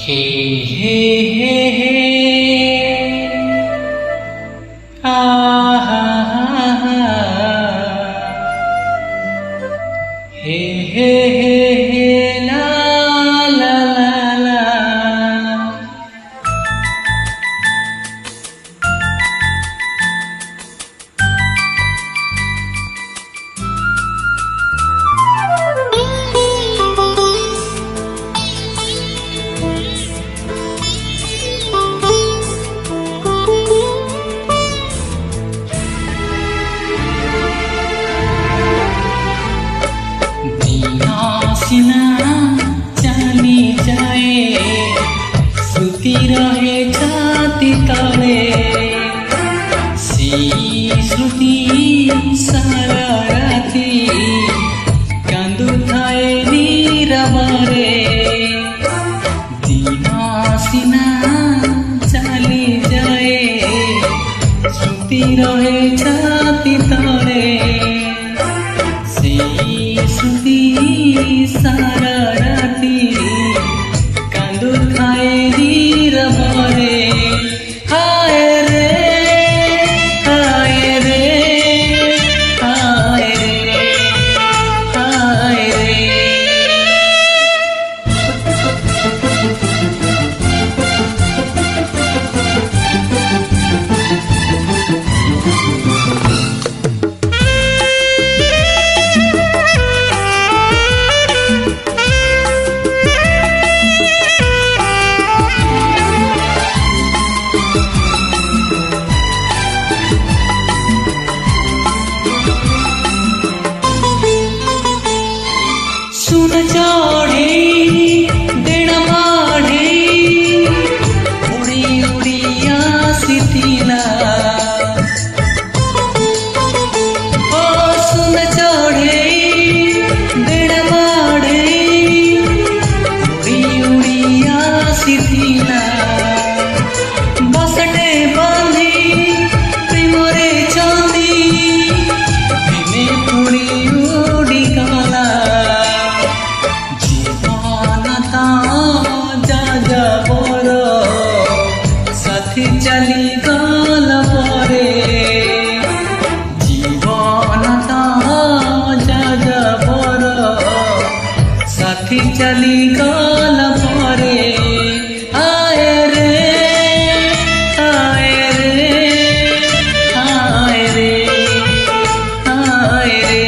हे हे हे हे आ हा हा हा हे हे हे हे ला ला ला ला सीना चाली जाए सुती रहे छाती तले सी श्रुति सारा राती कांदु थाए नीरवरे दीना सीना चाली जाए सुती रहे छाती तले श्रुति सारा राती कांदु खाए नीरवरे हाय रे हाय रे हाय रे हाय रे सुन चढ़े देण माढ़े उड़ी उड़ी आसीथिला ओ सुन चढ़े देण माढ़े उड़ी उड़ी आसीथिला बसटे बांधी प्रेमरे चांदी दिने पुड़ी उड़ी गला चली गल परे जीवन जाजबर साथी चली गल परे आए रे आए रे आए रे आए रे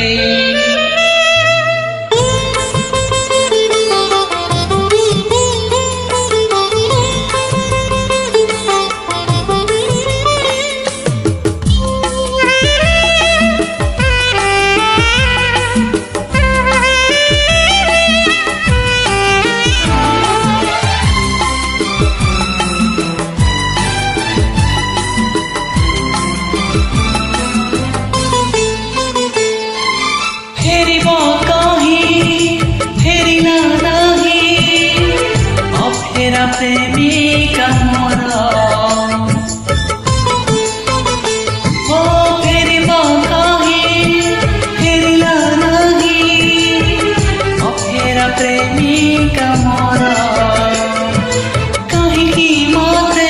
प्रेमिका मोरा ओ फेरी बाकाही फेरिला नहीं ओ फेरा प्रेमिका मोरा कहीं की माते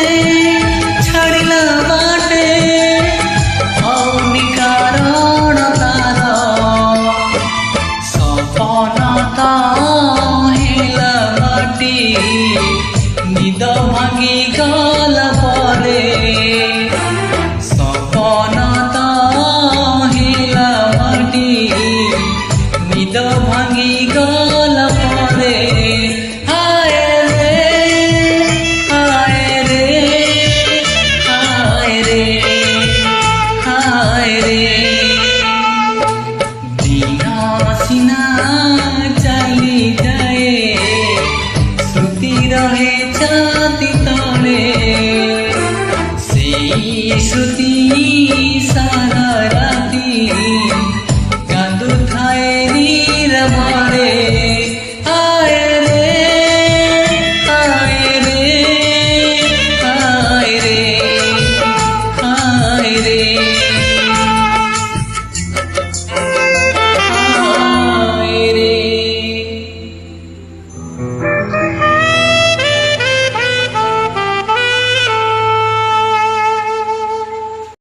छड़िला बाटे औ निकारण तारा सपना ता हिला बाटी निद भांगी गल परे सपना ता हिला माटी निद भांगी गल परे हाय रे हाय रे हाय रे हाय रे दीना सीना चली जाए श्रुति रहे छाती तले श्रुति सारा राती कांदु थाए नीरवरे।